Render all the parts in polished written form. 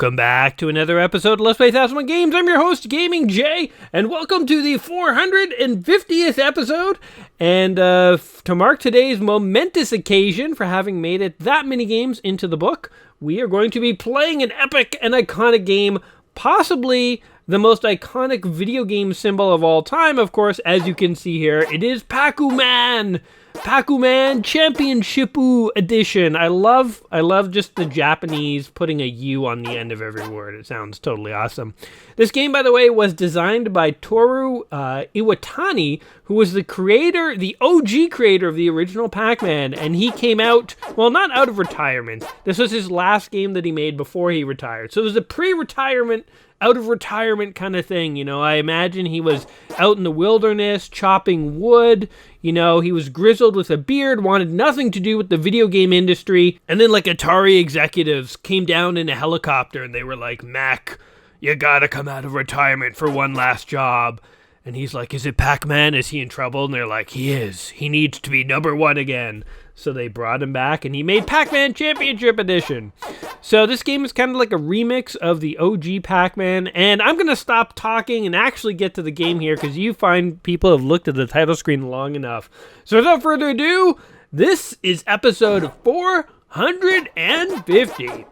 Welcome back to another episode of Let's Play 1001 Games. I'm your host, Gaming Jay, and welcome to the 450th episode. And to mark today's momentous occasion for having made it that many games into the book, we are going to be playing an epic and iconic game, possibly the most iconic video game symbol of all time, of course, as you can see here. It is Pac-Man! Pac-Man Championship Edition. I love just the Japanese putting a U on the end of every word. It sounds totally awesome. This game, by the way, was designed by Toru Iwatani, who was the creator, the OG creator of the original Pac-Man, and he came out, well, not out of retirement. This was his last game that he made before he retired. So it was a pre-retirement, out of retirement kind of thing. You know, I imagine he was out in the wilderness chopping wood. You know, he was grizzled with a beard, wanted nothing to do with the video game industry. And then like Atari executives came down in a helicopter and they were like, Mac, you gotta come out of retirement for one last job. And he's like, is it Pac-Man? Is he in trouble? And they're like, he is. He needs to be #1 again. So they brought him back and he made Pac-Man Championship Edition. So this game is kind of like a remix of the OG Pac-Man. And I'm going to stop talking and actually get to the game here because you find people have looked at the title screen long enough. So without further ado, this is episode 450.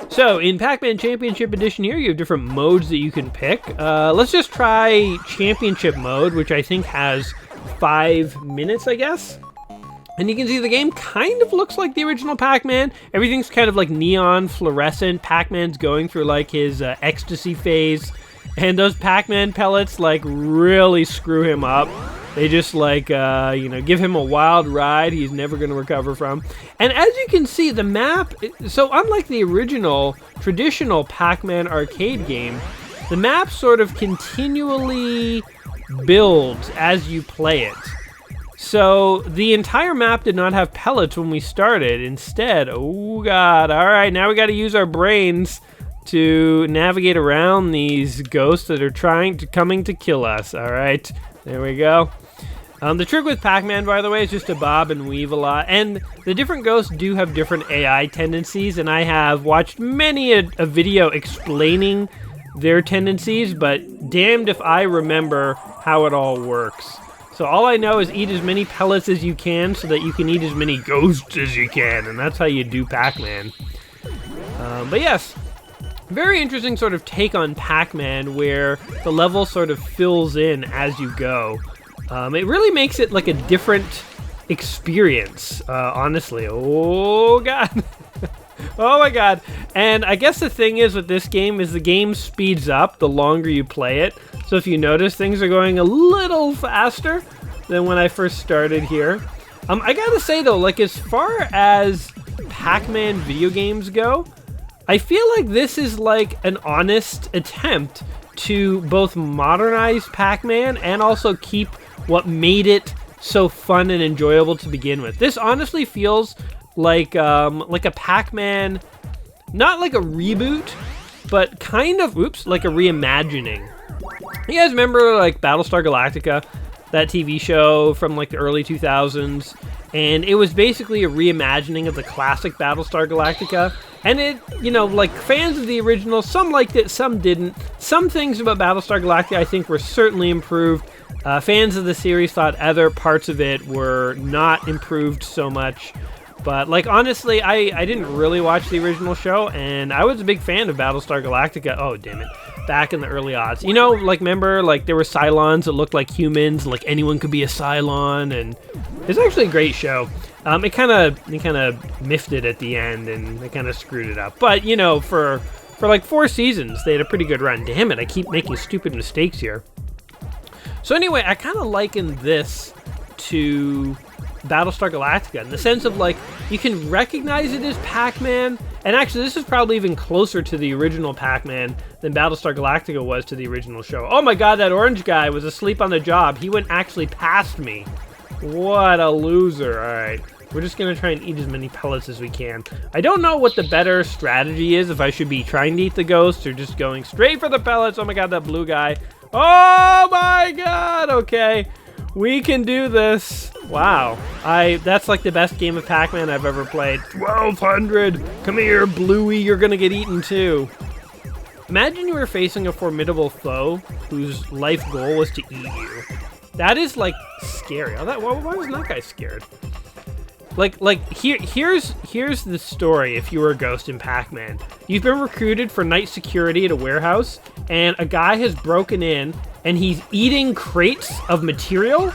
So in Pac-Man Championship Edition here, you have different modes that you can pick. Let's just try Championship mode, which I think has 5 minutes, I guess. And you can see the game kind of looks like the original Pac-Man. Everything's kind of like neon fluorescent. Pac-Man's going through like his ecstasy phase. And those Pac-Man pellets like really screw him up. They just like, give him a wild ride he's never going to recover from. And as you can see, the map, so unlike the original traditional Pac-Man arcade game, the map sort of continually builds as you play it. So the entire map did not have pellets when we started. Instead, oh god, all right, now we got to use our brains to navigate around these ghosts that are coming to kill us. All right, there we go. The trick with Pac-Man, by the way, is just to bob and weave a lot. And the different ghosts do have different AI tendencies, and I have watched many a video explaining their tendencies, but damned if I remember how it all works. So all I know is eat as many pellets as you can so that you can eat as many ghosts as you can, and that's how you do Pac-Man. But yes, very interesting sort of take on Pac-Man where the level sort of fills in as you go. It really makes it like a different experience, honestly. Oh god. Oh my god. And I guess the thing is with this game is the game speeds up the longer you play it. So if you notice, things are going a little faster than when I first started here. I gotta say though, like as far as Pac-Man video games go, I feel like this is like an honest attempt to both modernize Pac-Man and also keep what made it so fun and enjoyable to begin with. This honestly feels like a Pac-Man, not like a reboot, but kind of, like a reimagining. You guys remember like Battlestar Galactica, that TV show from like the early 2000s? And it was basically a reimagining of the classic Battlestar Galactica. And it, like fans of the original, some liked it, some didn't. Some things about Battlestar Galactica I think were certainly improved. Fans of the series thought other parts of it were not improved so much. But, like, honestly, I didn't really watch the original show, and I was a big fan of Battlestar Galactica. Oh, damn it. Back in the early aughts. You know, like, remember, like, there were Cylons that looked like humans, like, anyone could be a Cylon, and it's actually a great show. It kind of miffed it at the end, and they kind of screwed it up. But, for like 4 seasons, they had a pretty good run. Damn it, I keep making stupid mistakes here. So anyway, I kind of liken this to Battlestar Galactica in the sense of like you can recognize it as Pac-Man, and actually this is probably even closer to the original Pac-Man than Battlestar Galactica was to the original show. Oh my god, that orange guy was asleep on the job. He went actually past me. What a loser. Alright, we're just gonna try and eat as many pellets as we can. I don't know what the better strategy is, if I should be trying to eat the ghosts or just going straight for the pellets. Oh my god, that blue guy. Oh my god, okay. We can do this. Wow. That's like the best game of Pac-Man I've ever played. 1200. Come here, Bluey. You're going to get eaten too. Imagine you were facing a formidable foe whose life goal was to eat you. That is, like, scary. Why was that guy scared? Here's the story if you were a ghost in Pac-Man. You've been recruited for night security at a warehouse, and a guy has broken in, and he's eating crates of material,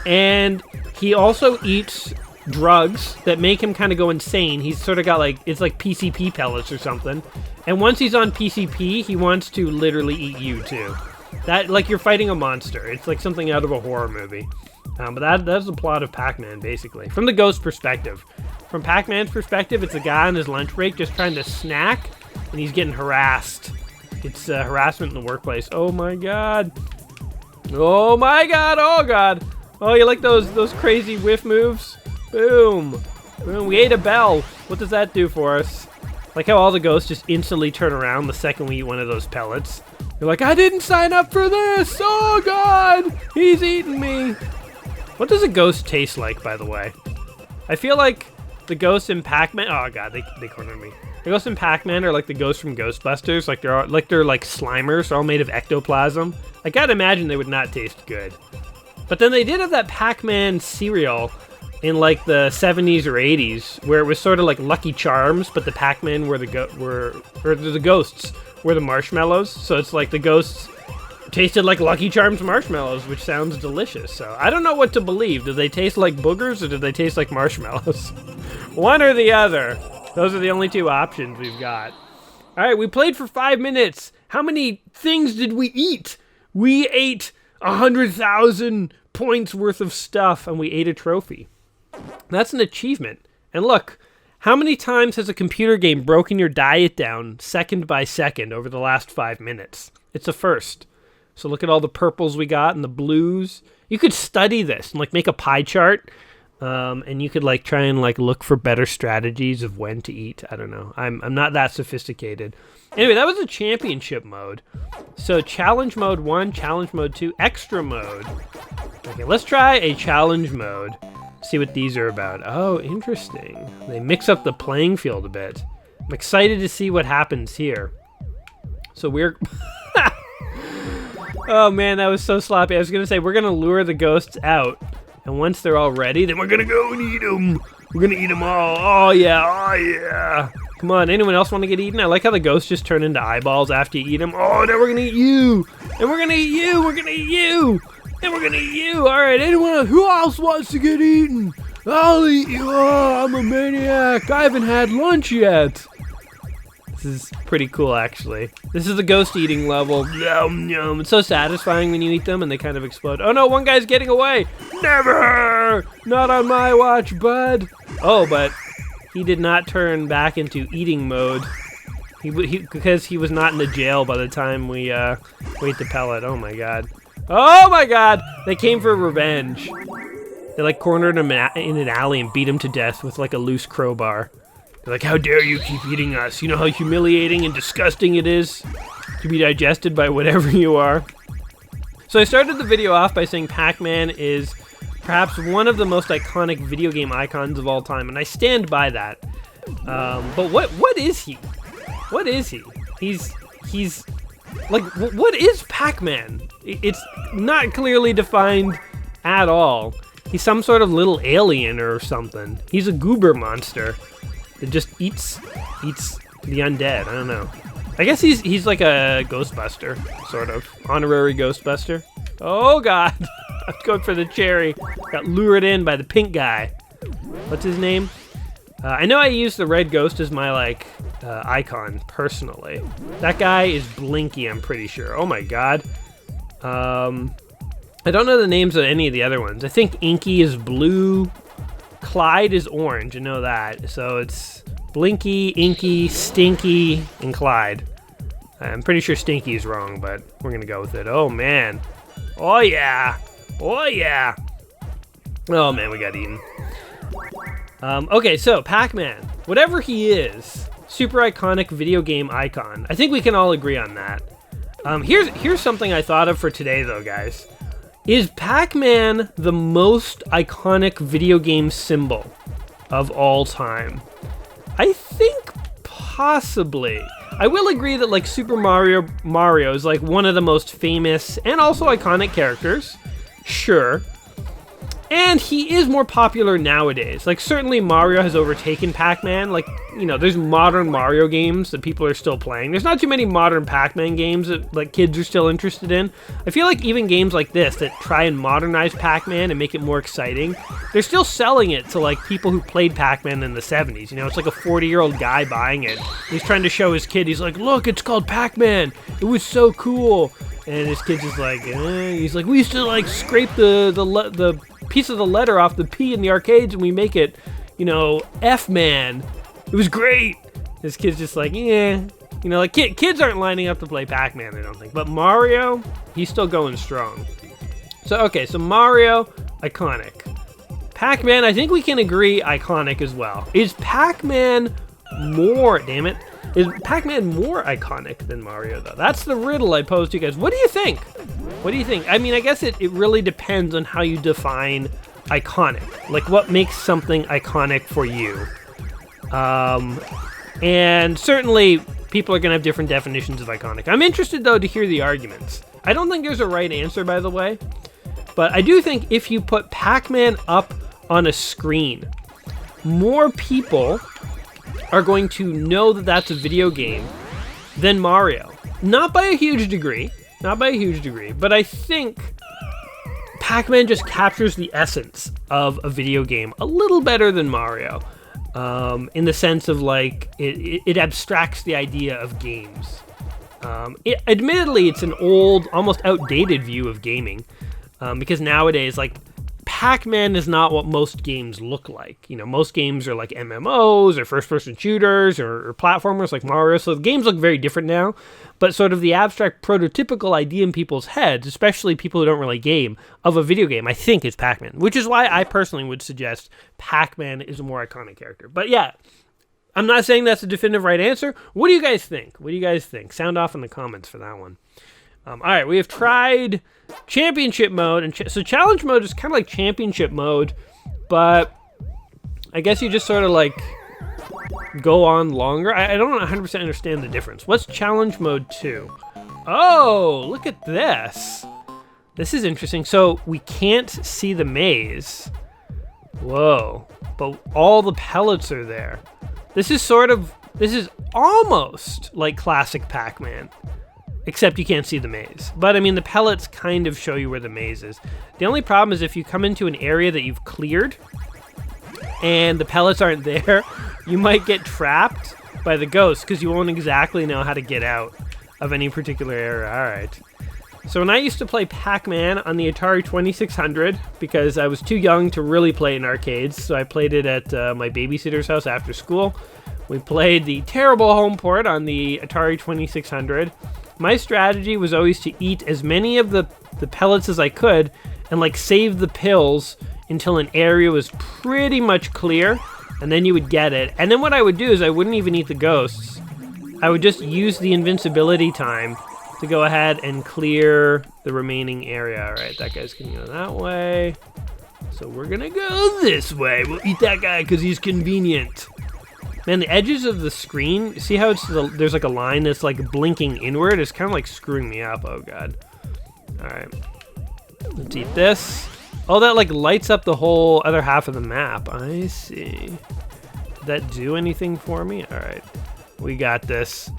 and he also eats drugs that make him kind of go insane. He's sort of got, like, it's like PCP pellets or something. And once he's on PCP, he wants to literally eat you, too. That, like, you're fighting a monster. It's like something out of a horror movie. But that's the plot of Pac-Man, basically. From the ghost perspective. From Pac-Man's perspective, it's a guy on his lunch break just trying to snack, and he's getting harassed. It's harassment in the workplace. Oh my god. Oh my god, oh god. Oh, you like those crazy whiff moves? Boom. Boom, we ate a bell. What does that do for us? Like how all the ghosts just instantly turn around the second we eat one of those pellets. They're like, I didn't sign up for this! Oh god! He's eating me! What does a ghost taste like, by the way? I feel like the ghosts in Pac-Man... Oh god, they cornered me. The ghosts in Pac-Man are like the ghosts from Ghostbusters. They're like Slimers, all made of ectoplasm. I gotta imagine they would not taste good. But then they did have that Pac-Man cereal in like the 70s or 80s, where it was sort of like Lucky Charms, but the Pac-Man were the ghosts were the marshmallows. So it's like the ghosts tasted like Lucky Charms marshmallows, which sounds delicious. So I don't know what to believe. Do they taste like boogers or do they taste like marshmallows? One or the other. Those are the only two options we've got. All right, we played for 5 minutes. How many things did we eat? We ate 100,000 points worth of stuff, and we ate a trophy. That's an achievement. And look, how many times has a computer game broken your diet down second by second over the last 5 minutes? It's a first. So look at all the purples we got and the blues. You could study this and like make a pie chart, and you could like try and like look for better strategies of when to eat. I don't know. I'm not that sophisticated. Anyway, that was a championship mode. So challenge mode 1, challenge mode 2, extra mode. Okay, let's try a challenge mode. See what these are about. Oh, interesting. They mix up the playing field a bit. I'm excited to see what happens here. So we're... Oh man, that was so sloppy. I was going to say, we're going to lure the ghosts out. And once they're all ready, then we're going to go and eat them. We're going to eat them all. Oh yeah, oh yeah. Come on, anyone else want to get eaten? I like how the ghosts just turn into eyeballs after you eat them. Oh, now we're going to eat you. And we're going to eat you. We're going to eat you. And we're going to eat you. All right, anyone else? Who else wants to get eaten? I'll eat you. Oh, I'm a maniac. I haven't had lunch yet. This is pretty cool, actually. This is the ghost eating level. Yum, yum. It's so satisfying when you eat them and they kind of explode. Oh no, one guy's getting away. Never! Not on my watch, bud. Oh, but he did not turn back into eating mode. Because he was not in the jail by the time we ate the pellet. Oh my god. Oh my god! They came for revenge. They like cornered him in an alley and beat him to death with like a loose crowbar. They're like, how dare you keep eating us? You know how humiliating and disgusting it is to be digested by whatever you are? So I started the video off by saying Pac-Man is perhaps one of the most iconic video game icons of all time, and I stand by that. But what is he? What is he? He's like, what is Pac-Man? It's not clearly defined at all. He's some sort of little alien or something. He's a goober monster that just eats the undead. I don't know. I guess he's like a Ghostbuster, sort of. Honorary Ghostbuster. Oh god! I was going for the cherry. Got lured in by the pink guy. What's his name? I know I use the red ghost as my like icon personally. That guy is Blinky, I'm pretty sure. Oh my god. I don't know the names of any of the other ones. I think Inky is blue. Clyde is orange, I know that. So it's Blinky, Inky, Stinky, and Clyde. I'm pretty sure Stinky is wrong, but we're gonna go with it. Oh man. Oh yeah. Oh yeah. Oh man, we got eaten. Okay, so Pac-Man, whatever he is, super iconic video game icon. I think we can all agree on that. Here's something I thought of for today though, guys. Is Pac-Man the most iconic video game symbol of all time? I think possibly. I will agree that like Super Mario is like one of the most famous and also iconic characters. Sure. And he is more popular nowadays. Like, certainly Mario has overtaken Pac-Man. Like, you know, there's modern Mario games that people are still playing. There's not too many modern Pac-Man games that, like, kids are still interested in. I feel like even games like this that try and modernize Pac-Man and make it more exciting, they're still selling it to, like, people who played Pac-Man in the 70s. You know, it's like a 40-year-old guy buying it. He's trying to show his kid, he's like, look, it's called Pac-Man. It was so cool. And his kid's just like, he's like, we used to, like, scrape the piece of the letter off the P in the arcades and we make it, you know, F-Man. It was great. This kid's just like, yeah. You know, like, kids aren't lining up to play Pac-Man, I don't think. But Mario, he's still going strong. So, okay, so Mario, iconic. Pac-Man, I think we can agree, iconic as well. Is Pac-Man more, damn it, is Pac-Man more iconic than Mario, though? That's the riddle I posed to you guys. What do you think? What do you think? I mean, I guess it really depends on how you define iconic. Like, what makes something iconic for you? And certainly, people are going to have different definitions of iconic. I'm interested, though, to hear the arguments. I don't think there's a right answer, by the way. But I do think if you put Pac-Man up on a screen, more people are going to know that that's a video game than Mario. Not by a huge degree. Not by a huge degree. But I think Pac-Man just captures the essence of a video game a little better than Mario. In the sense of, like, it abstracts the idea of games. Admittedly, it's an old, almost outdated view of gaming. Because nowadays, like, Pac-Man is not what most games look like. You know, most games are like MMOs or first-person shooters or platformers like Mario. So the games look very different now. But sort of the abstract prototypical idea in people's heads, especially people who don't really game, of a video game, I think is Pac-Man. Which is why I personally would suggest Pac-Man is a more iconic character. But yeah, I'm not saying that's a definitive right answer. What do you guys think? What do you guys think? Sound off in the comments for that one. All right, we have tried championship mode, and so challenge mode is kind of like championship mode, but I guess you just sort of like go on longer. I don't 100% understand the difference. What's challenge mode 2? Oh, look at this. This is interesting. So we can't see the maze. Whoa, but all the pellets are there. This is almost like classic Pac-Man. Except you can't see the maze. But, I mean, the pellets kind of show you where the maze is. The only problem is if you come into an area that you've cleared and the pellets aren't there, you might get trapped by the ghost because you won't exactly know how to get out of any particular area. All right. So when I used to play Pac-Man on the Atari 2600, because I was too young to really play in arcades, so I played it at my babysitter's house after school. We played the terrible home port on the Atari 2600. My strategy was always to eat as many of the pellets as I could and like save the pills until an area was pretty much clear, and then you would get it. And then what I would do is I wouldn't even eat the ghosts. I would just use the invincibility time to go ahead and clear the remaining area. All right, that guy's gonna go that way. So we're gonna go this way. We'll eat that guy because he's convenient. Man, the edges of the screen, see how there's like a line that's like blinking inward? It's kind of like screwing me up. Oh, God. All right. Let's eat this. Oh, that like lights up the whole other half of the map. I see. Did that do anything for me? All right. We got this.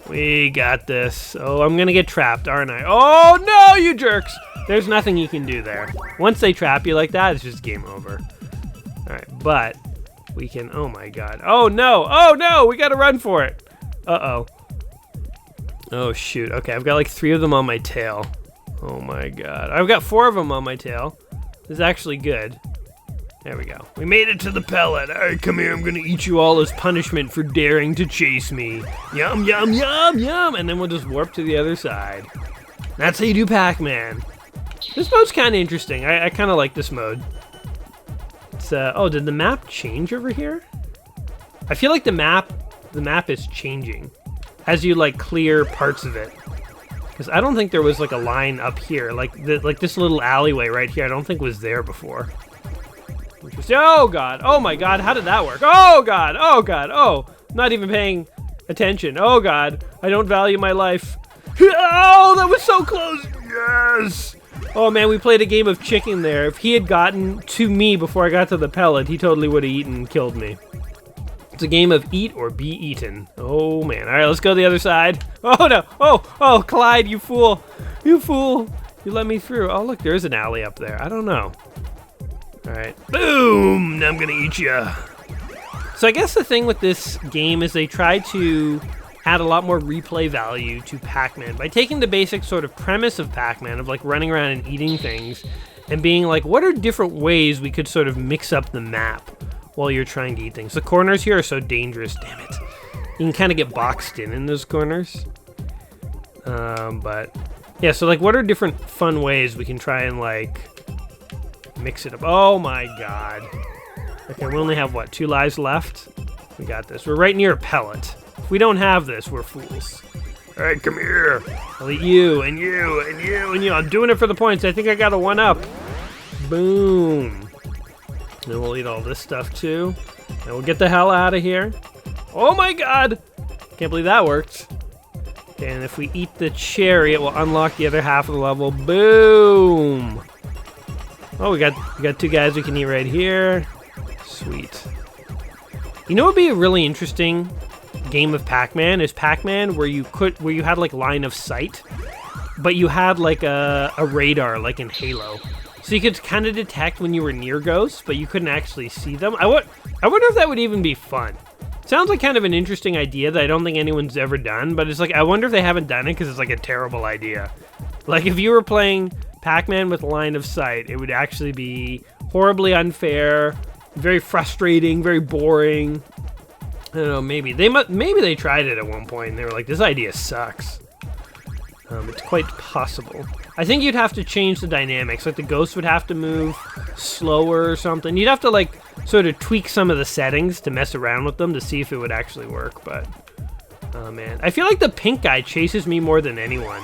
We got this. Oh, I'm going to get trapped, aren't I? Oh, no, you jerks. There's nothing you can do there. Once they trap you like that, it's just game over. All right, but we can, oh my God. Oh no, we gotta run for it. Uh-oh. Oh shoot, okay, I've got like 3 of them on my tail. Oh my God, I've got 4 of them on my tail. This is actually good. There we go. We made it to the pellet. All right, come here, I'm gonna eat you all as punishment for daring to chase me. Yum, yum, yum, yum, and then we'll just warp to the other side. That's how you do Pac-Man. This mode's kind of interesting. I kind of like this mode. Oh, did the map change over here? I feel like the map is changing as you like clear parts of it. Because I don't think there was like a line up here, like this little alleyway right here. I don't think was there before. Oh God! Oh my God! How did that work? Oh God! Oh God! Oh, not even paying attention. Oh god, I don't value my life. Oh, that was so close. Yes. Oh man, we played a game of chicken there. If he had gotten to me before I got to the pellet, he totally would have eaten and killed me. It's a game of eat or be eaten. Oh man. All right, let's go to the other side. Oh no. Oh, Clyde, you fool. You fool. You let me through. Oh look, there's an alley up there. I don't know. All right. Boom. Now I'm gonna eat ya. So I guess the thing with this game is they try to add a lot more replay value to Pac-Man by taking the basic sort of premise of Pac-Man of like running around and eating things and being like, what are different ways we could sort of mix up the map while you're trying to eat things. The corners here are so dangerous, damn it. You can kind of get boxed in those corners. But yeah, so like what are different fun ways we can try and like mix it up? Oh my god. Okay, we only have what, 2 lives left? We got this. We're right near a pellet. If we don't have this, we're fools. All right, come here. I'll eat you and you and you and you. I'm doing it for the points. I think I got a 1-up. Boom. Then we'll eat all this stuff too. And we'll get the hell out of here. Oh my god! Can't believe that worked. Okay, and if we eat the cherry, it will unlock the other half of the level. Boom! Oh, we got 2 guys we can eat right here. Sweet. You know what would be a really interesting game of Pac-Man is Pac-Man where you had like line of sight, but you had like a radar like in Halo. So you could kind of detect when you were near ghosts, but you couldn't actually see them. I wonder if that would even be fun. Sounds like kind of an interesting idea that I don't think anyone's ever done, but it's like, I wonder if they haven't done it because it's like a terrible idea. Like if you were playing Pac-Man with line of sight, it would actually be horribly unfair, very frustrating, very boring. I don't know, maybe they tried it at one point and they were like, this idea sucks. It's quite possible. I think you'd have to change the dynamics. Like the ghosts would have to move slower or something. You'd have to like sort of tweak some of the settings to mess around with them to see if it would actually work. But, oh man. I feel like the pink guy chases me more than anyone.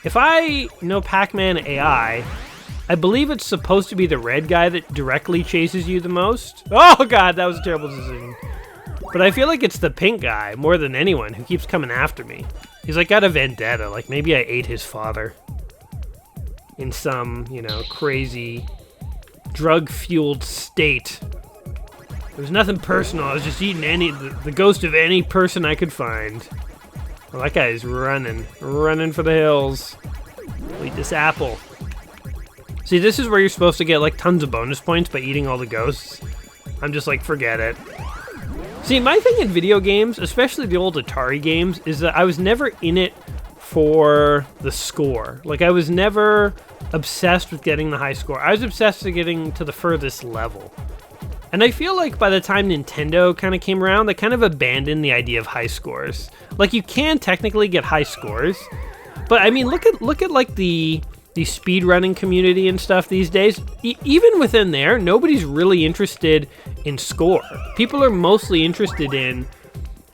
If I know Pac-Man AI, I believe it's supposed to be the red guy that directly chases you the most. Oh god, that was a terrible decision. But I feel like it's the pink guy more than anyone who keeps coming after me. He's like got a vendetta, like maybe I ate his father. In some, you know, crazy drug-fueled state. There was nothing personal, I was just eating the ghost of any person I could find. Well, that guy's running for the hills. I'll eat this apple. See, this is where you're supposed to get like tons of bonus points by eating all the ghosts. I'm just like, forget it. See, my thing in video games, especially the old Atari games, is that I was never in it for the score. Like, I was never obsessed with getting the high score. I was obsessed with getting to the furthest level. And I feel like by the time Nintendo kind of came around, they kind of abandoned the idea of high scores. Like, you can technically get high scores, but I mean, look at like the speedrunning community and stuff these days. Even within there, nobody's really interested in score. People are mostly interested in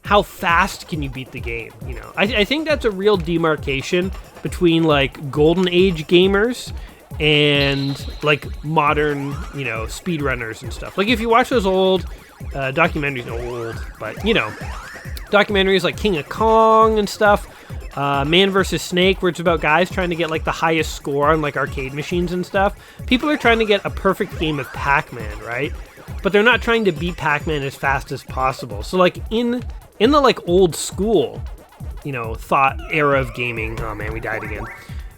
how fast can you beat the game, you know. I think that's a real demarcation between like golden age gamers and like modern, you know, speedrunners and stuff. Like if you watch those old documentaries, but you know, documentaries like King of Kong and stuff, Man vs. Snake, where it's about guys trying to get like the highest score on like arcade machines and stuff. People are trying to get a perfect game of Pac-Man, right? But they're not trying to beat Pac-Man as fast as possible. So like in the like old school, you know, thought era of gaming, oh man, we died again.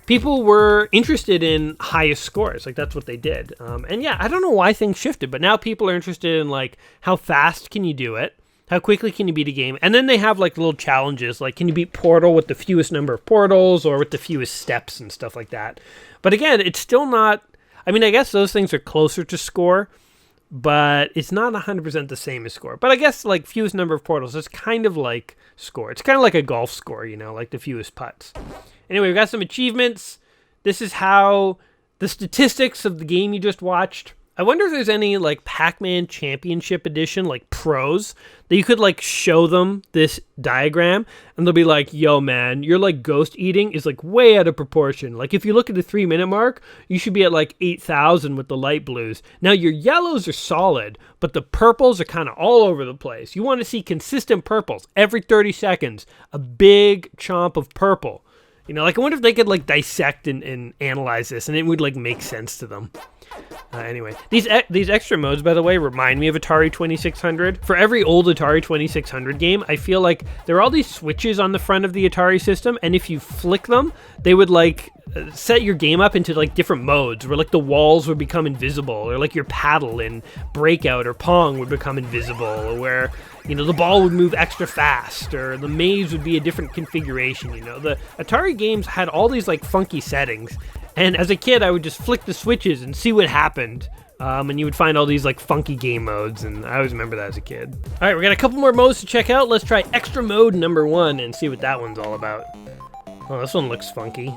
People were interested in highest scores, like that's what they did. And yeah, I don't know why things shifted, but now people are interested in like how fast can you do it? How quickly can you beat a game? And then they have like little challenges, like can you beat Portal with the fewest number of portals or with the fewest steps and stuff like that. But again, it's still not, I mean, I guess those things are closer to score, but it's not 100% the same as score. But I guess like fewest number of portals is kind of like score. It's kind of like a golf score, you know, like the fewest putts. Anyway, we've got some achievements. This is how the statistics of the game you just watched I wonder if there's any like Pac-Man Championship Edition, like pros, that you could like show them this diagram and they'll be like, yo man, your like ghost eating is like way out of proportion. Like if you look at the 3-minute mark, you should be at like 8,000 with the light blues. Now your yellows are solid, but the purples are kind of all over the place. You want to see consistent purples every 30 seconds, a big chomp of purple. You know, like I wonder if they could like dissect and analyze this and it would like make sense to them. Anyway, these extra modes, by the way, remind me of Atari 2600. For every old Atari 2600 game, I feel like there are all these switches on the front of the Atari system, and if you flick them, they would like set your game up into like different modes, where like the walls would become invisible, or like your paddle in Breakout or Pong would become invisible, or where, you know, the ball would move extra fast, or the maze would be a different configuration. You know, the Atari games had all these like funky settings. And as a kid, I would just flick the switches and see what happened. And you would find all these like funky game modes, and I always remember that as a kid. All right, we got a couple more modes to check out. Let's try extra mode number 1 and see what that one's all about. Oh, this one looks funky.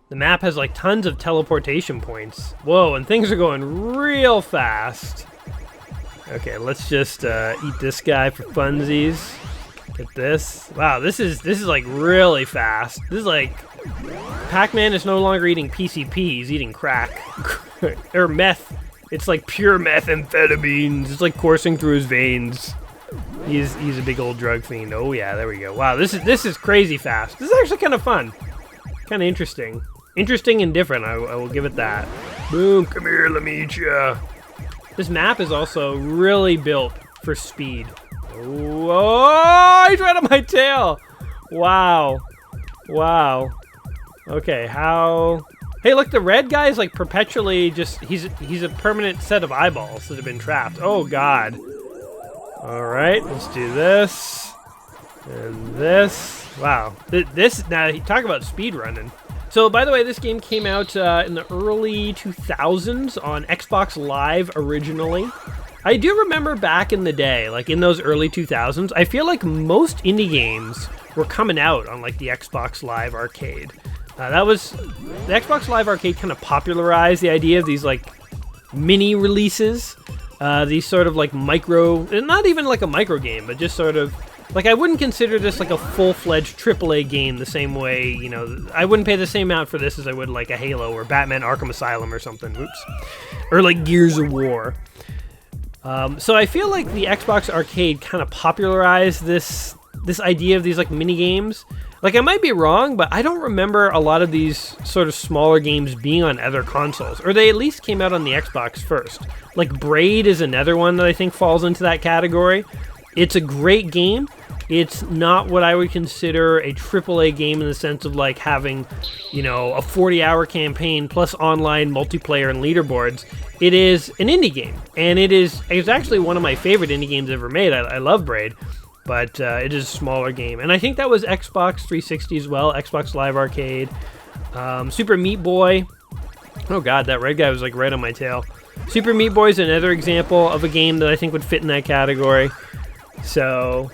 The map has like tons of teleportation points. Whoa, and things are going real fast. Okay, let's just eat this guy for funsies. Get this. Wow, this is like really fast. This is like Pac-Man is no longer eating PCP, he's eating crack. Or meth. It's like pure methamphetamines. It's like coursing through his veins. He's a big old drug fiend. Oh yeah, there we go. Wow, this is crazy fast. This is actually kind of fun. Kind of interesting. Interesting and different, I will give it that. Boom, come here, let me eat ya. This map is also really built for speed. Oh, he's right on my tail. Wow. Wow. Okay, how... Hey, look, the red guy is like perpetually just... He's a permanent set of eyeballs that have been trapped. Oh, God. All right, let's do this. And this. Wow. This... Now, talk about speed running. So, by the way, this game came out in the early 2000s on Xbox Live originally. I do remember back in the day, like in those early 2000s, I feel like most indie games were coming out on like the Xbox Live Arcade. That was, the Xbox Live Arcade kind of popularized the idea of these like mini releases, these sort of like micro, not even like a micro game, but just sort of, like I wouldn't consider this like a full-fledged AAA game the same way, you know, I wouldn't pay the same amount for this as I would like a Halo or Batman Arkham Asylum or something, oops, or like Gears of War. So I feel like the Xbox Arcade kind of popularized this idea of these like mini games. Like I might be wrong, but I don't remember a lot of these sort of smaller games being on other consoles, or they at least came out on the Xbox first. Like Braid is another one that I think falls into that category. It's a great game. It's not what I would consider a AAA game in the sense of like having, you know, a 40-hour campaign plus online multiplayer and leaderboards. It is an indie game, and it's actually one of my favorite indie games ever made. I love Braid, but it is a smaller game. And I think that was Xbox 360 as well, Xbox Live Arcade. Super Meat Boy. Oh god, that red guy was like right on my tail. Super Meat Boy is another example of a game that I think would fit in that category. So,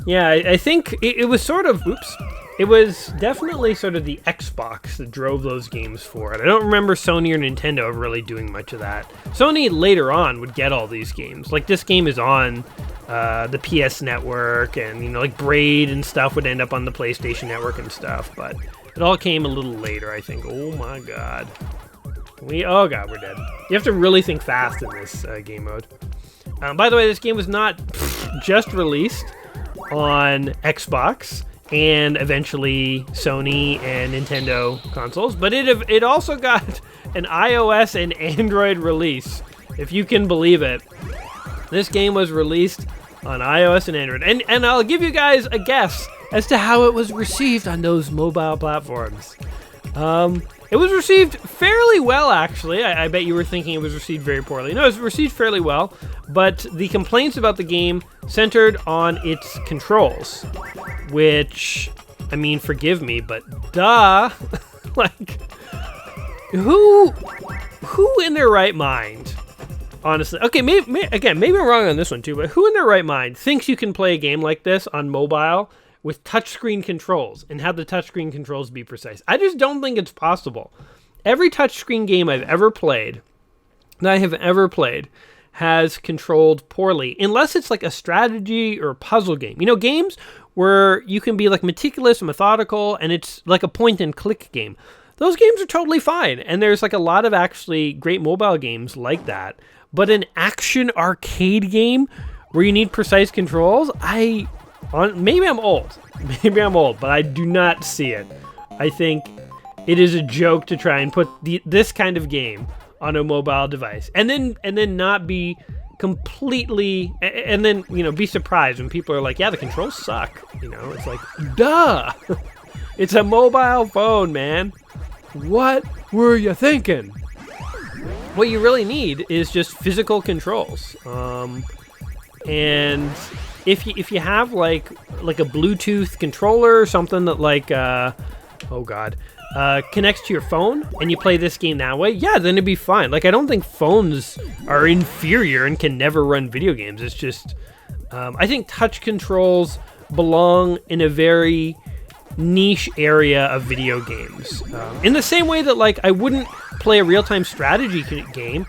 yeah, I think it was sort of, oops, it was definitely sort of the Xbox that drove those games forward. I don't remember Sony or Nintendo really doing much of that. Sony later on would get all these games. Like this game is on the PS Network, and you know, like Braid and stuff would end up on the PlayStation Network and stuff, but it all came a little later, I think. Oh my god. Oh god, we're dead. You have to really think fast in this game mode. By the way, this game was not just released on Xbox and eventually Sony and Nintendo consoles, but it also got an iOS and Android release, if you can believe it. This game was released on iOS and Android, and I'll give you guys a guess as to how it was received on those mobile platforms. It was received fairly well, actually. I bet you were thinking it was received very poorly. No, it was received fairly well, but the complaints about the game centered on its controls, which, I mean, forgive me, but duh. Like, who in their right mind, honestly, okay, maybe I'm wrong on this one too, but who in their right mind thinks you can play a game like this on mobile with touchscreen controls and have the touchscreen controls be precise? I just don't think it's possible. Every touchscreen game I've ever played that I have ever played has controlled poorly, unless it's like a strategy or a puzzle game. You know, games where you can be like meticulous and methodical, and it's like a point and click game. Those games are totally fine, and there's like a lot of actually great mobile games like that. But an action arcade game where you need precise controls, maybe I'm old, but I do not see it. I think it is a joke to try and put this kind of game on a mobile device, and then not be completely, and then, you know, be surprised when people are like, yeah, the controls suck. You know, it's like, duh, it's a mobile phone, man. What were you thinking? What you really need is just physical controls. And if you have like a Bluetooth controller or something that like, connects to your phone and you play this game that way, yeah, then it'd be fine. Like, I don't think phones are inferior and can never run video games. It's just, I think touch controls belong in a very niche area of video games. In the same way that, like, I wouldn't play a real-time strategy game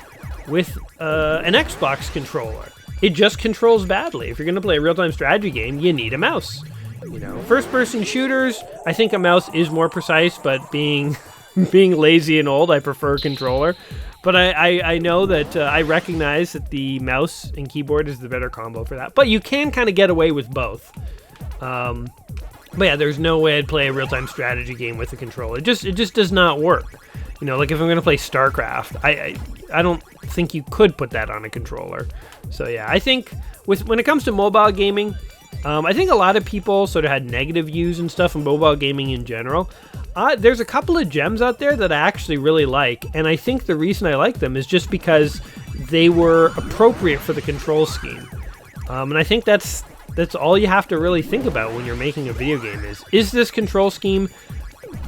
with an Xbox controller. It just controls badly. If you're going to play a real-time strategy game, you need a mouse. You know, first-person shooters, I think a mouse is more precise, but being lazy and old, I prefer a controller. But I know that I recognize that the mouse and keyboard is the better combo for that. But you can kind of get away with both. But yeah, there's no way I'd play a real-time strategy game with a controller. It just does not work. You know, like if I'm going to play StarCraft, I don't think you could put that on a controller. So yeah, I think when it comes to mobile gaming, I think a lot of people sort of had negative views and stuff on mobile gaming in general. There's a couple of gems out there that I actually really like, and I think the reason I like them is just because they were appropriate for the control scheme. And I think that's all you have to really think about when you're making a video game is this control scheme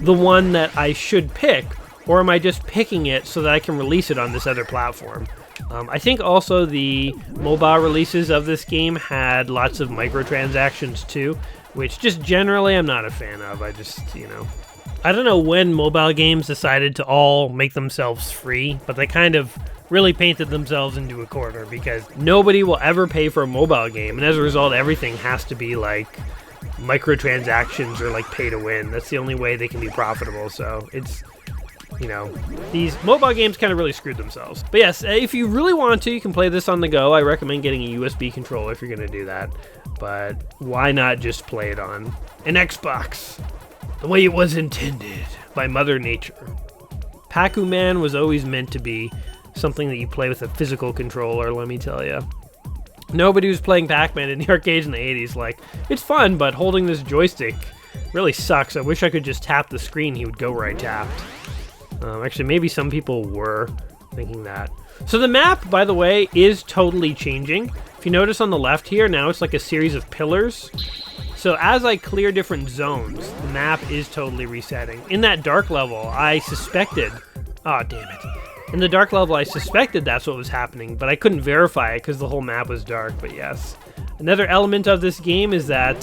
the one that I should pick, or am I just picking it so that I can release it on this other platform? I think also the mobile releases of this game had lots of microtransactions too, which just generally I'm not a fan of. I just, you know, I don't know when mobile games decided to all make themselves free, but they kind of really painted themselves into a corner because nobody will ever pay for a mobile game, and as a result, everything has to be like microtransactions or like pay to win. That's the only way they can be profitable, so it's, you know, these mobile games kind of really screwed themselves. But yes, if you really want to, you can play this on the go. I recommend getting a USB controller if you're going to do that. But why not just play it on an Xbox the way it was intended by Mother Nature? Pac-Man was always meant to be something that you play with a physical controller, let me tell you. Nobody was playing Pac-Man in the arcades in the 80s like, it's fun, but holding this joystick really sucks. I wish I could just tap the screen, he would go where I tapped. Actually, maybe some people were thinking that. So the map, by the way, is totally changing. If you notice on the left here, now it's like a series of pillars. So as I clear different zones, the map is totally resetting. In that dark level, I suspected... Oh, damn it. In the dark level, I suspected that's what was happening, but I couldn't verify it because the whole map was dark, but yes. Another element of this game is that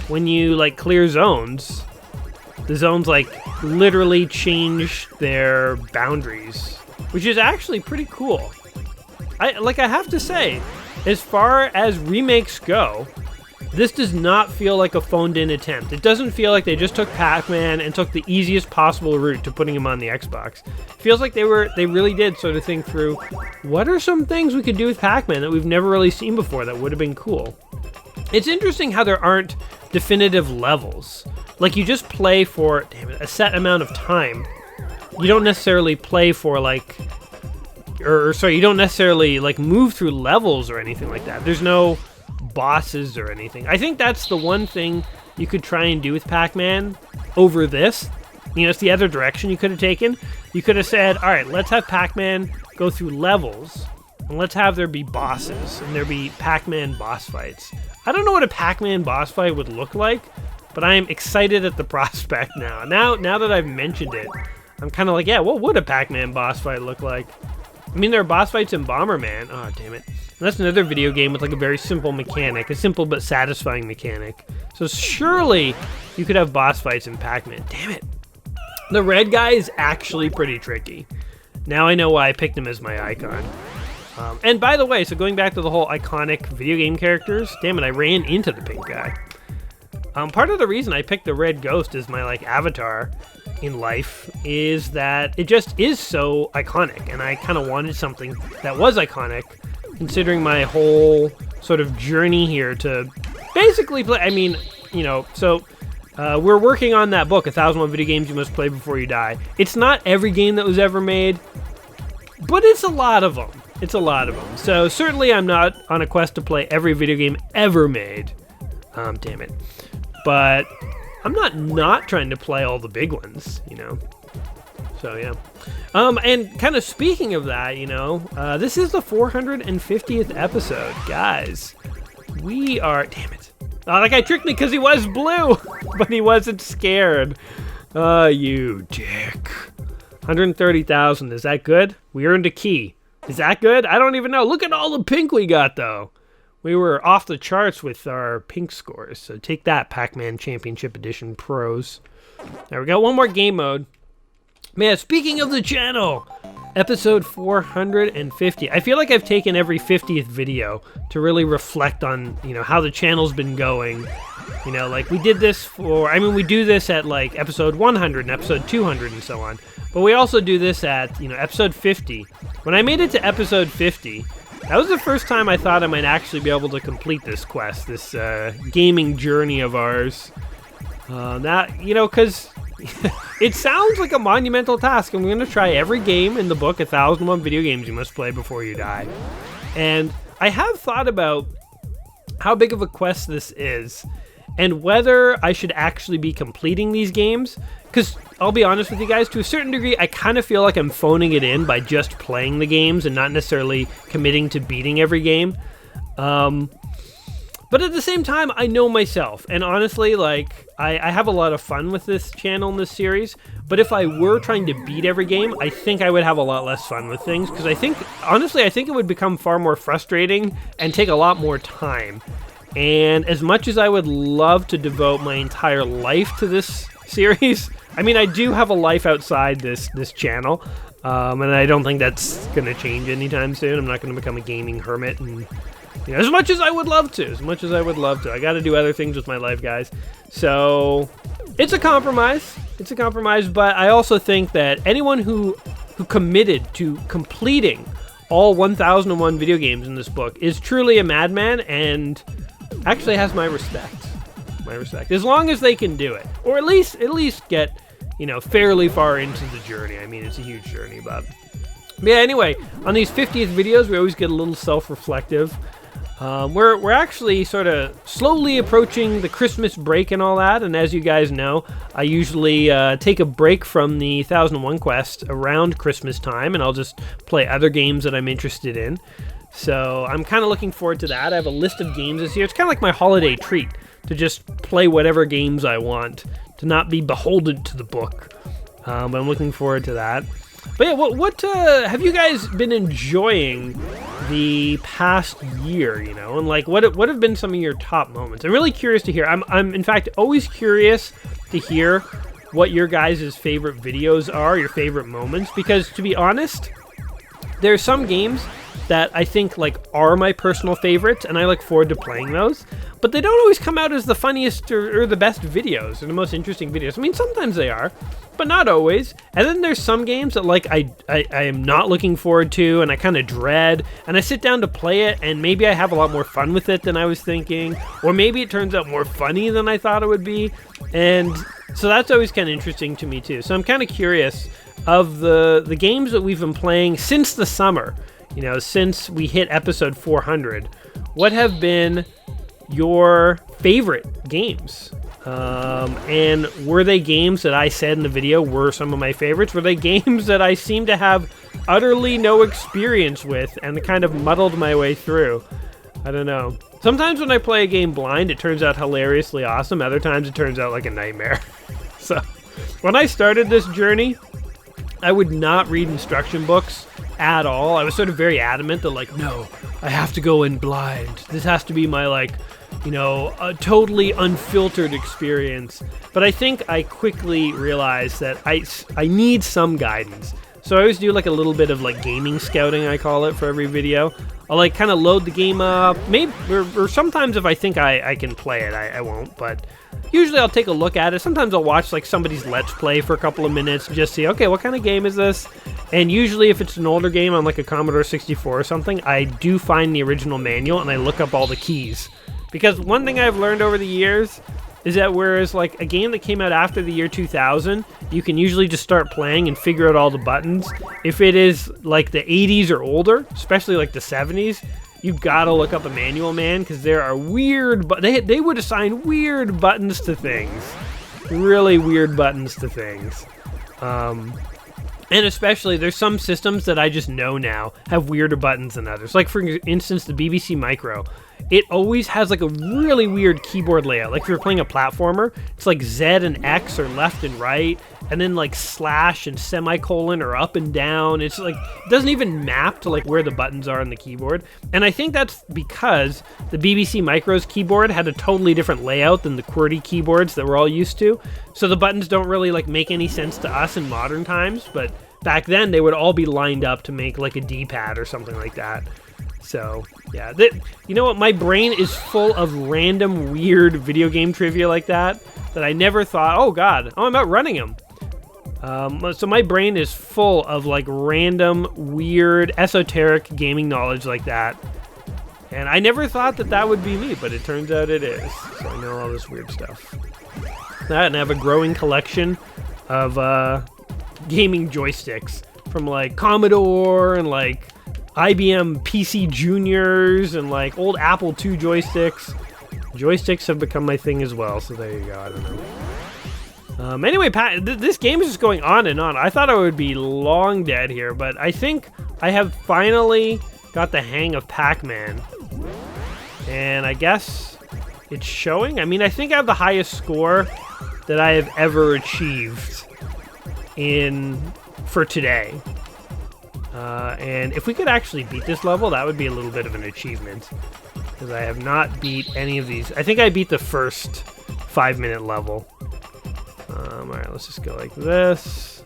when you, like, clear zones... The zones, like, literally change their boundaries, which is actually pretty cool. I have to say, as far as remakes go, this does not feel like a phoned-in attempt. It doesn't feel like they just took Pac-Man and took the easiest possible route to putting him on the Xbox. It feels like they really did sort of think through, what are some things we could do with Pac-Man that we've never really seen before that would have been cool? It's interesting how there aren't definitive levels. Like, you just play for, a set amount of time. You don't necessarily play for, like... you don't necessarily, like, move through levels or anything like that. There's no bosses or anything. I think that's the one thing you could try and do with Pac-Man over this. You know, it's the other direction you could have taken. You could have said, all right, let's have Pac-Man go through levels, and let's have there be bosses, and there be Pac-Man boss fights. I don't know what a Pac-Man boss fight would look like, but I am excited at the prospect now. Now that I've mentioned it, I'm kind of like, yeah, what would a Pac-Man boss fight look like? I mean, there are boss fights in Bomberman. Oh, damn it. And that's another video game with, like, a very simple mechanic. A simple but satisfying mechanic. So surely you could have boss fights in Pac-Man. Damn it. The red guy is actually pretty tricky. Now I know why I picked him as my icon. And by the way, so going back to the whole iconic video game characters, damn it, I ran into the pink guy. Part of the reason I picked the red ghost as my avatar in life is that it just is so iconic, and I kind of wanted something that was iconic, considering my whole sort of journey here to basically play. I mean, so we're working on that book, 1001 Video Games You Must Play Before You Die. It's not every game that was ever made, but it's a lot of them. It's a lot of them. So certainly I'm not on a quest to play every video game ever made. Damn it. But I'm not trying to play all the big ones, So yeah. And kind of speaking of that, this is the 450th episode, guys. We are, damn it. Oh, that guy tricked me because he was blue, but he wasn't scared. You dick. 130,000, is that good? We earned a key. Is that good? I don't even know. Look at all the pink we got, though. We were off the charts with our pink scores, so take that, Pac-Man Championship Edition Pros. There we go, one more game mode. Man, speaking of the channel, episode 450. I feel like I've taken every 50th video to really reflect on, how the channel's been going. We did this we do this at episode 100 and episode 200 and so on. But we also do this at, episode 50. When I made it to episode 50, that was the first time I thought I might actually be able to complete this quest, this gaming journey of ours. Because it sounds like a monumental task. I'm going to try every game in the book, 1001 Video Games You Must Play Before You Die. And I have thought about how big of a quest this is, and whether I should actually be completing these games. Because I'll be honest with you guys, to a certain degree, I kind of feel like I'm phoning it in by just playing the games and not necessarily committing to beating every game. But at the same time, I know myself. And honestly, I have a lot of fun with this channel and this series. But if I were trying to beat every game, I think I would have a lot less fun with things. Because I think it would become far more frustrating and take a lot more time. And as much as I would love to devote my entire life to this series, I mean, I do have a life outside this channel, and I don't think that's going to change anytime soon. I'm not going to become a gaming hermit, and as much as I would love to, I got to do other things with my life, guys. So it's a compromise. But I also think that anyone who committed to completing all 1001 video games in this book is truly a madman and actually has my respect. As long as they can do it, or at least get fairly far into the journey. I mean, it's a huge journey, but yeah. Anyway, on these 50th videos, we always get a little self-reflective. We're actually sort of slowly approaching the Christmas break and all that, and as you guys know, I usually take a break from the 1001 quest around Christmas time, and I'll just play other games that I'm interested in. So I'm kind of looking forward to that. I have a list of games this year. It's kind of like my holiday treat to just play whatever games I want, to not be beholden to the book. But I'm looking forward to that. But yeah, what have you guys been enjoying the past year? And what have been some of your top moments? I'm really curious to hear. I'm in fact always curious to hear what your guys' favorite videos are, your favorite moments, because to be honest, there's some games that I think are my personal favorites, and I look forward to playing those. But they don't always come out as the funniest or the best videos or the most interesting videos. I mean, sometimes they are, but not always. And then there's some games that I am not looking forward to, and I kind of dread, and I sit down to play it, and maybe I have a lot more fun with it than I was thinking, or maybe it turns out more funny than I thought it would be. And so that's always kind of interesting to me too. So I'm kind of curious of the games that we've been playing since the summer. Since we hit episode 400, what have been your favorite games? And were they games that I said in the video were some of my favorites? Were they games that I seem to have utterly no experience with and kind of muddled my way through? I don't know. Sometimes when I play a game blind, it turns out hilariously awesome. Other times it turns out like a nightmare. So when I started this journey, I would not read instruction books at all. I was sort of very adamant that no, I have to go in blind. This has to be my a totally unfiltered experience. But I think I quickly realized that I need some guidance. So I always do like a little bit of like gaming scouting, I call it, for every video. I'll like kind of load the game up, maybe, or sometimes if I think I can play it, I won't, but usually I'll take a look at it. Sometimes I'll watch like somebody's Let's Play for a couple of minutes and just see, okay, what kind of game is this? And usually if it's an older game on like a Commodore 64 or something, I do find the original manual and I look up all the keys. Because one thing I've learned over the years is that whereas like a game that came out after the year 2000, you can usually just start playing and figure out all the buttons. If it is like the 80s or older, especially like the 70s, you gotta look up a manual, man, because there are weird, but they would assign weird buttons to things. Really weird buttons to things. And especially, there's some systems that I just know now have weirder buttons than others. Like, for instance, the BBC Micro. It always has, like, a really weird keyboard layout. Like, if you're playing a platformer, it's like Z and X are left and right, and then, like, slash and semicolon are up and down. It's, like, it doesn't even map to, like, where the buttons are on the keyboard. And I think that's because the BBC Micro's keyboard had a totally different layout than the QWERTY keyboards that we're all used to. So the buttons don't really, like, make any sense to us in modern times, but back then they would all be lined up to make, like, a D-pad or something like that. So, yeah. You know what? My brain is full of random, weird video game trivia like that I never thought, oh, God, I'm outrunning him. So my brain is full of, like, random, weird, esoteric gaming knowledge like that. And I never thought that would be me, but it turns out it is. So I know all this weird stuff. That, and I have a growing collection of gaming joysticks from, like, Commodore and, like, IBM PC Juniors and like old Apple II joysticks. Joysticks have become my thing as well, so there you go. I don't know. Anyway, Pat, this game is just going on and on. I thought I would be long dead here, but I think I have finally got the hang of Pac-Man. And I guess it's showing. I mean, I think I have the highest score that I have ever achieved for today. And if we could actually beat this level, that would be a little bit of an achievement. Because I have not beat any of these. I think I beat the first 5-minute level. Alright, let's just go like this.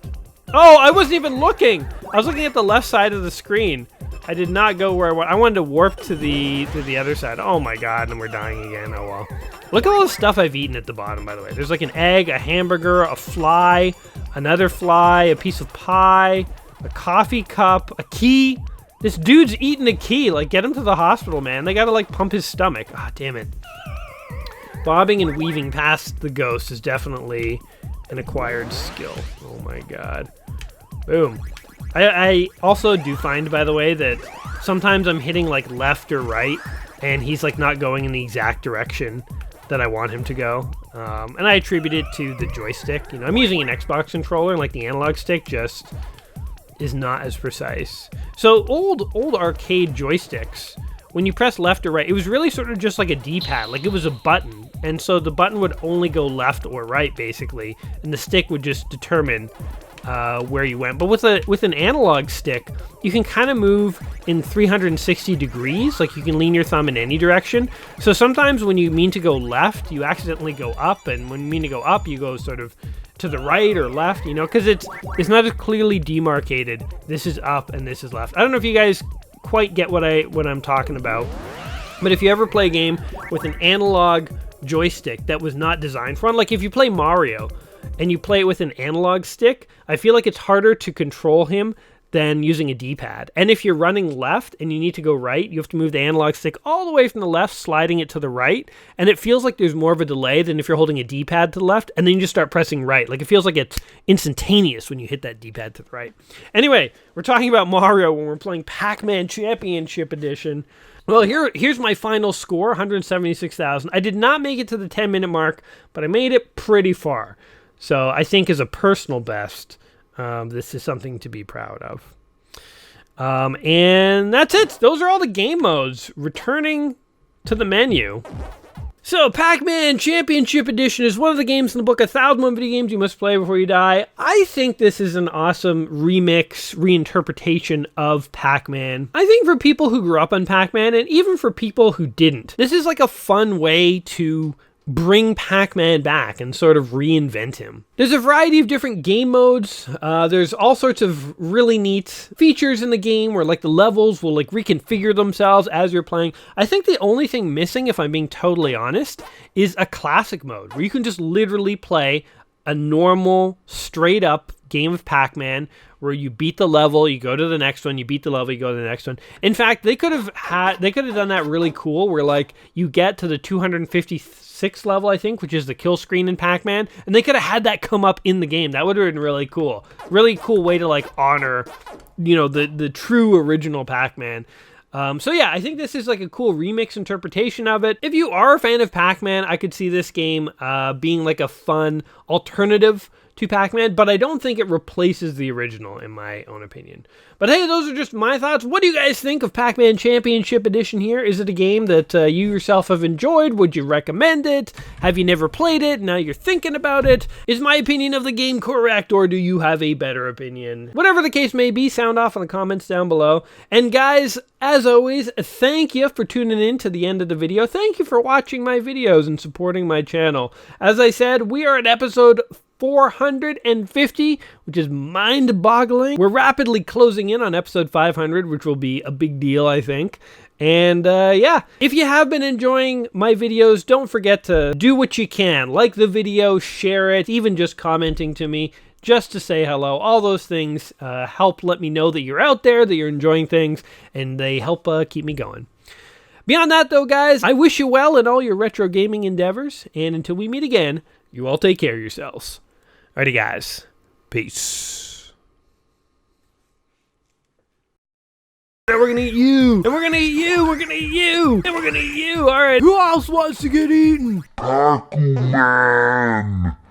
Oh, I wasn't even looking! I was looking at the left side of the screen. I did not go where I wanted. I wanted to warp to the other side. Oh my god, and we're dying again. Oh well. Look at all the stuff I've eaten at the bottom, by the way. There's like an egg, a hamburger, a fly, another fly, a piece of pie, a coffee cup, a key. This dude's eating a key. Like, get him to the hospital, man. They gotta, like, pump his stomach. Ah, damn it. Bobbing and weaving past the ghost is definitely an acquired skill. Oh, my God. Boom. I also do find, by the way, that sometimes I'm hitting, like, left or right, and he's, like, not going in the exact direction that I want him to go. And I attribute it to the joystick. You know, I'm using an Xbox controller, and, like, the analog stick just is not as precise. So old arcade joysticks, when you press left or right, it was really sort of just like a D-pad, like it was a button, and so the button would only go left or right basically, and the stick would just determine where you went. But with an analog stick, you can kind of move in 360 degrees, like you can lean your thumb in any direction. So sometimes when you mean to go left, you accidentally go up, and when you mean to go up, you go sort of to the right or left, you know, because it's not as clearly demarcated. This is up and this is left. I don't know if you guys quite get what I'm talking about, but if you ever play a game with an analog joystick that was not designed for one, like if you play Mario and you play it with an analog stick, I feel like it's harder to control him than using a D-pad. And if you're running left and you need to go right, you have to move the analog stick all the way from the left, sliding it to the right, and it feels like there's more of a delay than if you're holding a D-pad to the left, and then you just start pressing right. Like, it feels like it's instantaneous when you hit that D-pad to the right. Anyway, we're talking about Mario when we're playing Pac-Man Championship Edition. Well, here's my final score, 176,000. I did not make it to the 10-minute mark, but I made it pretty far. So I think as a personal best, this is something to be proud of. And that's it. Those are all the game modes. Returning to the menu. So, Pac-Man Championship Edition is one of the games in the book, 1,001 Video Games You Must Play Before You Die. I think this is an awesome remix, reinterpretation of Pac-Man. I think for people who grew up on Pac-Man, and even for people who didn't, this is like a fun way to bring Pac-Man back and sort of reinvent him. There's a variety of different game modes. There's all sorts of really neat features in the game where like the levels will like reconfigure themselves as you're playing. I think the only thing missing, if I'm being totally honest, is a classic mode where you can just literally play a normal, straight up game of Pac-Man where you beat the level, you go to the next one, you beat the level, you go to the next one. In fact, they could have done that really cool where like you get to the 256th level, I think, which is the kill screen in Pac-Man, and they could have had that come up in the game. That would have been really cool. Really cool way to like honor, you know, the true original Pac-Man. So yeah, I think this is like a cool remix interpretation of it. If you are a fan of Pac-Man, I could see this game being like a fun alternative to Pac-Man, but I don't think it replaces the original, in my own opinion. But hey, those are just my thoughts. What do you guys think of Pac-Man Championship Edition here? Is it a game that you yourself have enjoyed? Would you recommend it? Have you never played it? Now you're thinking about it. Is my opinion of the game correct, or do you have a better opinion? Whatever the case may be, sound off in the comments down below. And guys, as always, thank you for tuning in to the end of the video. Thank you for watching my videos and supporting my channel. As I said, we are at episode 450, which is mind-boggling. We're rapidly closing in on episode 500, which will be a big deal, I think. And yeah, if you have been enjoying my videos, don't forget to do what you can. Like the video, share it, even just commenting to me, just to say hello. All those things help let me know that you're out there, that you're enjoying things, and they help keep me going. Beyond that, though, guys, I wish you well in all your retro gaming endeavors, and until we meet again, you all take care of yourselves. Alrighty, guys. Peace. And we're gonna eat you. And we're gonna eat you. We're gonna eat you. And we're gonna eat you. Alright. Who else wants to get eaten? Pac-Man.